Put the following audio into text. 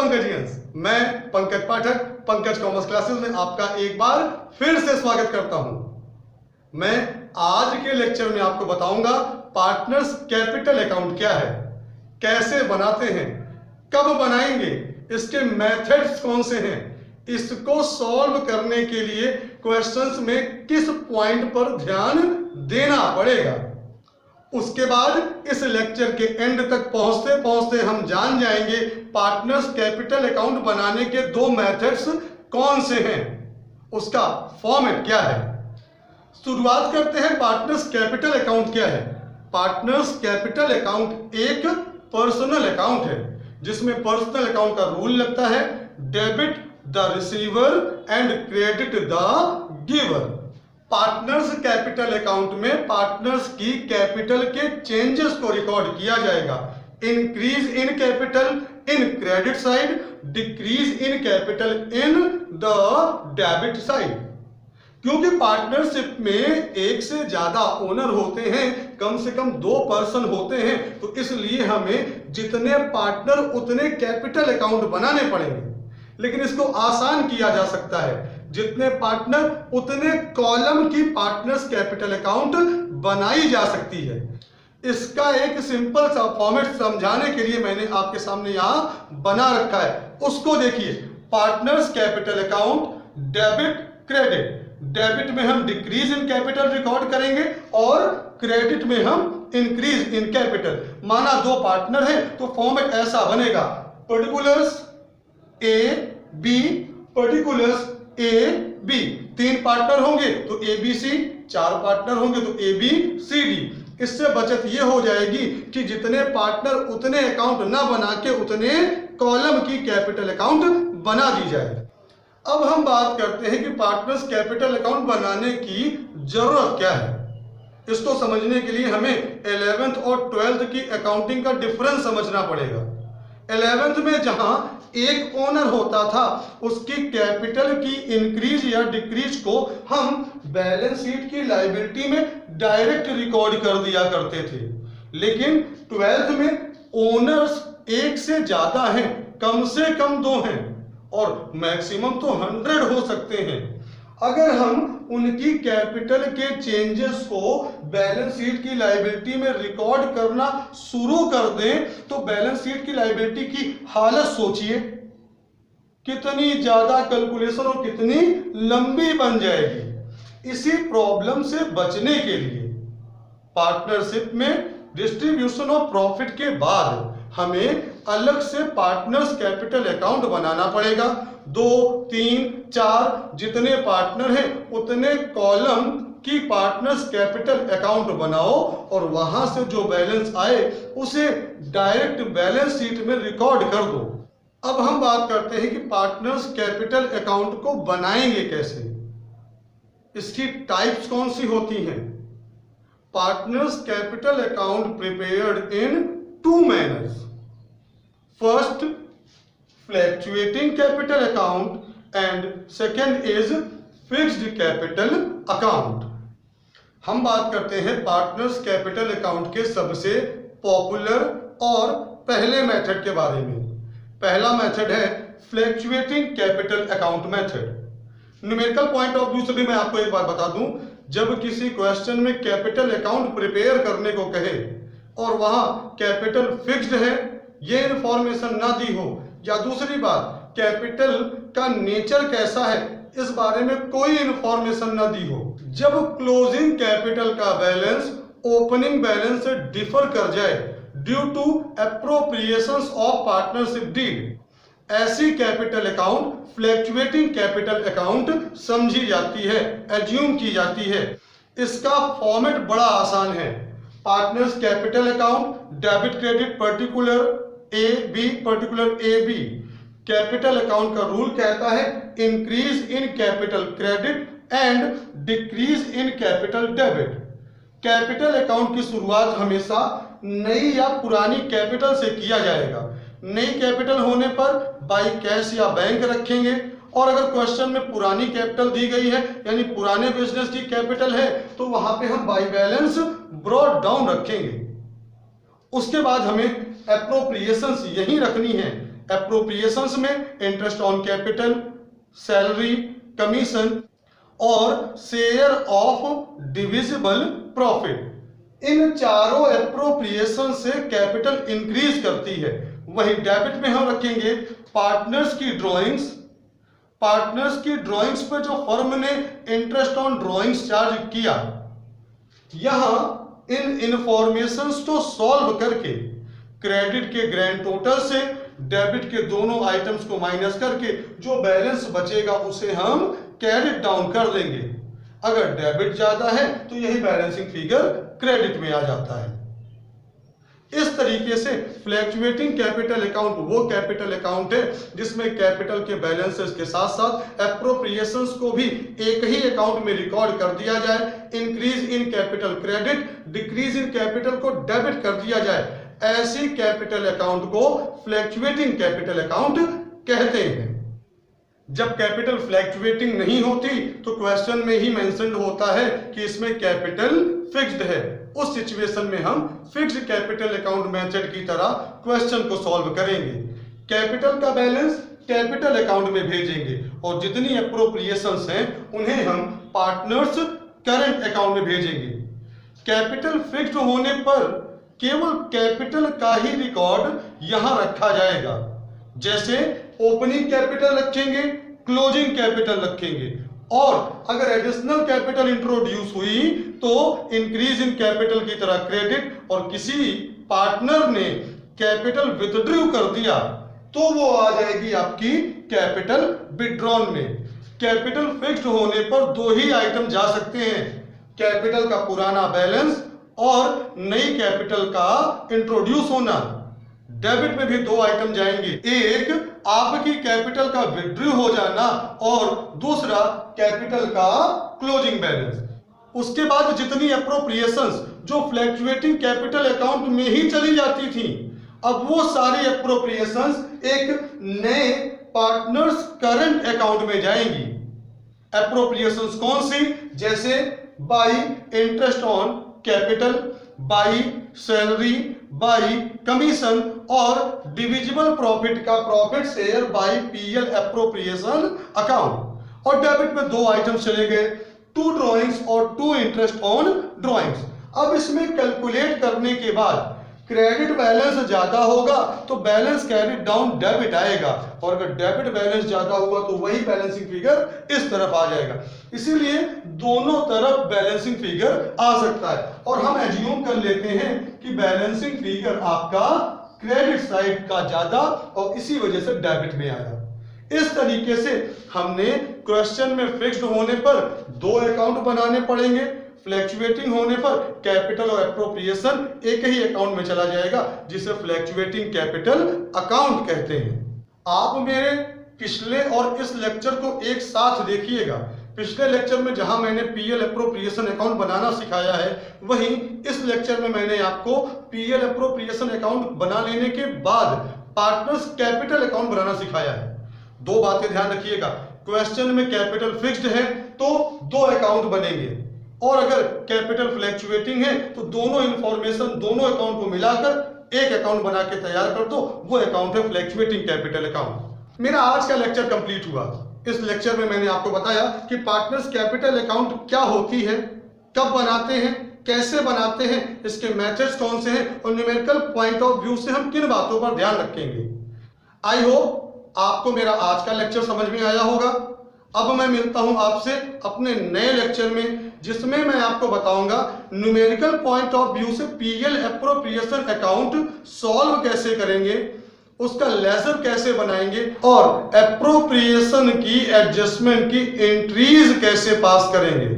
पंकजियंस, मैं पंकज पाठक Pankaj commerce classes में आपका एक बार फिर से स्वागत करता हूं। मैं आज के लेक्चर में आपको बताऊंगा पार्टनर्स कैपिटल अकाउंट क्या है, कैसे बनाते हैं, कब बनाएंगे, इसके मेथड्स कौन से हैं, इसको सॉल्व करने के लिए क्वेश्चंस में किस पॉइंट पर ध्यान देना पड़ेगा। उसके बाद इस लेक्चर के एंड तक पहुंचते पहुंचते हम जान जाएंगे पार्टनर्स कैपिटल अकाउंट बनाने के दो मेथड्स कौन से हैं, उसका फॉर्मेट क्या है। शुरुआत करते हैं पार्टनर्स कैपिटल अकाउंट क्या है। पार्टनर्स कैपिटल अकाउंट एक पर्सनल अकाउंट है जिसमें पर्सनल अकाउंट का रूल लगता है debit the receiver and credit the giver. Partners capital account में पार्टनर्स की कैपिटल के चेंजेस को रिकॉर्ड किया जाएगा। Increase in capital in credit side, decrease in capital in the debit side. क्योंकि पार्टनरशिप में एक से ज्यादा ओनर होते हैं, कम से कम 2 पर्सन होते हैं, तो इसलिए हमें जितने पार्टनर उतने कैपिटल अकाउंट बनाने पड़ेंगे। लेकिन इसको आसान किया जा सकता है, जितने पार्टनर उतने कॉलम की पार्टनर्स कैपिटल अकाउंट बनाई जा सकती है। इसका एक सिंपल सा फॉर्मेट समझाने के लिए मैंने आपके सामने यहां बना रखा है, उसको देखिए। Partners capital account debit credit. Debit में हम डिक्रीज इन कैपिटल रिकॉर्ड करेंगे और क्रेडिट में हम इंक्रीज इन कैपिटल। माना 2 पार्टनर हैं तो फॉर्मेट ऐसा बनेगा, particulars A B, particulars A B. 3 partner होंगे तो ए बी सी, 4 पार्टनर होंगे तो ए बी सी डी। इससे बचत ये हो जाएगी कि जितने पार्टनर उतने अकाउंट ना बना के उतने कॉलम की कैपिटल अकाउंट बना दी जाए। अब हम बात करते हैं कि पार्टनर्स कैपिटल अकाउंट बनाने की जरूरत क्या है। इसको समझने के लिए हमें 11th और 12th की अकाउंटिंग का डिफरेंस समझना पड़ेगा। 11th में जहां एक ओनर होता था उसकी कैपिटल की इंक्रीज या डिक्रीज को हम बैलेंस शीट की लायबिलिटी में डायरेक्ट रिकॉर्ड कर दिया करते थे। लेकिन 12th में ओनर्स एक से ज्यादा हैं, कम से कम 2 हैं और मैक्सिमम तो 100 हो सकते हैं। अगर हम उनकी कैपिटल के चेंजेस को बैलेंस शीट की लायबिलिटी में रिकॉर्ड करना शुरू कर दें तो बैलेंस शीट की लायबिलिटी की हालत सोचिए, कितनी ज्यादा कैलकुलेशन और कितनी लंबी बन जाएगी। इसी प्रॉब्लम से बचने के लिए पार्टनरशिप में डिस्ट्रीब्यूशन ऑफ प्रॉफिट के बाद हमें अलग से पार्टनर्स कैपिटल अकाउंट बनाना पड़ेगा। 2, 3, 4 जितने पार्टनर हैं उतने कॉलम की पार्टनर्स कैपिटल अकाउंट बनाओ और वहां से जो बैलेंस आए उसे डायरेक्ट बैलेंस शीट में रिकॉर्ड कर दो। अब हम बात करते हैं कि पार्टनर्स कैपिटल अकाउंट को बनाएंगे कैसे, इसकी टाइप्स कौन सी होती हैं। Partners capital account prepared in 2 manners. First, fluctuating capital account and second is fixed capital account। हम बात करते हैं पार्टनर्स कैपिटल अकाउंट के सबसे पॉपुलर और पहले मेथड के बारे में। पहला मेथड है fluctuating capital account method. Numerical point of view से भी मैं आपको एक बार बता दूं, जब किसी क्वेश्चन में कैपिटल अकाउंट प्रिपेयर करने को कहे और वहां कैपिटल फिक्स्ड है ये इंफॉर्मेशन ना दी हो, या दूसरी बात कैपिटल का नेचर कैसा है इस बारे में कोई इंफॉर्मेशन ना दी हो, जब क्लोजिंग कैपिटल का बैलेंस ओपनिंग बैलेंस से डिफर कर जाए due to appropriations of partnership deed, ऐसी capital account fluctuating capital account समझी जाती है, एज्यूम की जाती है। इसका फॉर्मेट बड़ा आसान है। Partners capital account debit credit particular A B, particular A B. Capital account का रूल कहता है increase in capital credit and decrease in capital debit. Capital account की शुरुआत हमेशा नई या पुरानी कैपिटल से किया जाएगा। नई कैपिटल होने पर बाई कैश या बैंक रखेंगे, और अगर क्वेश्चन में पुरानी कैपिटल दी गई है यानी पुराने बिजनेस की कैपिटल है तो वहां पे हम बाई बैलेंस ब्रॉट डाउन रखेंगे। उसके बाद हमें एप्रोप्रिएशंस यही रखनी है, एप्रोप्रिएशंस में interest on capital, salary, commission और शेयर ऑफ डिविजिबल प्रॉफिट। इन चारों एप्रोप्रिएशन से कैपिटल इंक्रीज करती है। वही डेबिट में हम रखेंगे पार्टनर्स की ड्राइंग्स। पार्टनर्स की ड्राइंग्स पे जो फर्म ने इंटरेस्ट ऑन ड्राइंग्स चार्ज किया, यहां इन इंफॉर्मेशंस को सॉल्व करके क्रेडिट के ग्रैंड टोटल से डेबिट के दोनों आइटम्स को माइनस करके जो बैलेंस बचेगा उसे हम कैरी डाउन कर देंगे। अगर डेबिट ज्यादा है तो यही बैलेंसिंग फिगर क्रेडिट में आ जाता है। इस तरीके से फ्लैक्चुएटिंग कैपिटल अकाउंट वो कैपिटल अकाउंट है जिसमें कैपिटल के बैलेंसेस के साथ साथ एप्रोप्रिएशंस को भी एक ही अकाउंट में रिकॉर्ड कर दिया जाए। Increase in capital credit, decrease in capital को डेबिट कर दिया जाए। ऐसी कैपिटल अकाउंट को फ्लैक्चुएटिंग कैपिटल अकाउंट कहते हैं। जब कैपिटल फ्लैक्चुएटिंग नहीं होती तो क्वेश्चन में ही मेंशन्ड होता है कि इसमें कैपिटल फिक्स्ड है। उस सिचुएशन में हम फिक्स्ड कैपिटल अकाउंट मेथड की तरह क्वेश्चन को सॉल्व करेंगे। कैपिटल का बैलेंस कैपिटल अकाउंट में भेजेंगे और जितनी एप्रोप्रिएशंस हैं उन्हें हम पार्टनर्स करंट अकाउंट में भेजेंगे। कैपिटल फिक्स्ड होने पर केवल कैपिटल का ही रिकॉर्ड यहां रखा जाएगा। जैसे ओपनिंग कैपिटल रखेंगे, क्लोजिंग कैपिटल रखेंगे, और अगर एडिशनल कैपिटल इंट्रोड्यूस हुई तो इंक्रीज इन कैपिटल की तरह क्रेडिट, और किसी पार्टनर ने कैपिटल विथड्रॉ कर दिया तो वो आ जाएगी आपकी कैपिटल विथड्रॉन में। कैपिटल फिक्स्ड होने पर दो ही आइटम जा सकते हैं, कैपिटल का पुराना बैलेंस और नई कैपिटल का इंट्रोड्यूस होना। डेबिट में भी दो आइटम जाएंगे, एक आपकी कैपिटल का विथड्रॉ हो जाना और दूसरा कैपिटल का क्लोजिंग बैलेंस। उसके बाद जितनी एप्रोप्रिएशंस जो फ्लैक्चुएटिंग कैपिटल अकाउंट में ही चली जाती थी, अब वो सारी एप्रोप्रिएशंस एक नए पार्टनर्स करंट अकाउंट में जाएंगी। एप्रोप्रिएशंस कौन सी? जैसे by interest on capital, by salary, by commission और डिविजिबल प्रॉफिट का profit share by PL appropriation account. और डेबिट में दो आइटम्स चले गए, टू ड्राइंग्स और टू इंटरेस्ट ऑन ड्राइंग्स। अब इसमें कैलकुलेट करने के बाद क्रेडिट बैलेंस ज्यादा होगा तो बैलेंस कैरिड डाउन डेबिट आएगा, और अगर डेबिट बैलेंस ज्यादा हुआ तो वही बैलेंसिंग फिगर इस तरफ आ जाएगा। इसीलिए दोनों तरफ बैलेंसिंग फिगर आ सकता है, और हम एज्यूम कर लेते हैं कि बैलेंसिंग फिगर आपका क्रेडिट साइड का ज्यादा और इसी वजह से डेबिट में आया। इस तरीके से हमने क्वेश्चन में फिक्स्ड होने पर दो अकाउंट बनाने पड़ेंगे, फ्लैक्चुएटिंग होने पर कैपिटल और एप्रोप्रिएशन एक ही अकाउंट में चला जाएगा जिसे फ्लैक्चुएटिंग कैपिटल अकाउंट कहते हैं। आप मेरे पिछले और इस लेक्चर को एक साथ देखिएगा। पिछले लेक्चर में जहां मैंने पीएल एप्रोप्रिएशन अकाउंट बनाना सिखाया है, वहीं इस लेक्चर में मैंने आपको पीएल एप्रोप्रिएशन अकाउंट बना लेने के बाद पार्टनर्स कैपिटल अकाउंट बनाना सिखाया है। दो बातें ध्यान रखिएगा, क्वेश्चन में कैपिटल फिक्स्ड है तो दो अकाउंट बनेंगे, और अगर कैपिटल फ्लैक्चुएटिंग है तो दोनों इंफॉर्मेशन दोनों अकाउंट को मिलाकर एक अकाउंट बना के तैयार कर दो, वो अकाउंट है फ्लैक्चुएटिंग कैपिटल अकाउंट। मेरा आज का लेक्चर कंप्लीट हुआ। इस लेक्चर में मैंने आपको बताया कि पार्टनर्स कैपिटल अकाउंट क्या होती है, कब बनाते हैं, कैसे बनाते हैं, इसके मेथड्स कौन से हैं और न्यूमेरिकल पॉइंट ऑफ व्यू से हम किन बातों पर ध्यान रखेंगे। आई होप आपको मेरा आज का लेक्चर समझ में आया होगा। अब मैं मिलता हूं आपसे अपने नए लेक्चर में, जिसमें मैं आपको बताऊंगा न्यूमेरिकल पॉइंट ऑफ व्यू से पीएल एप्रोप्रिएशन अकाउंट सॉल्व कैसे करेंगे, उसका लेजर कैसे बनाएंगे और एप्रोप्रिएशन की एडजस्टमेंट की एंट्रीज कैसे पास करेंगे।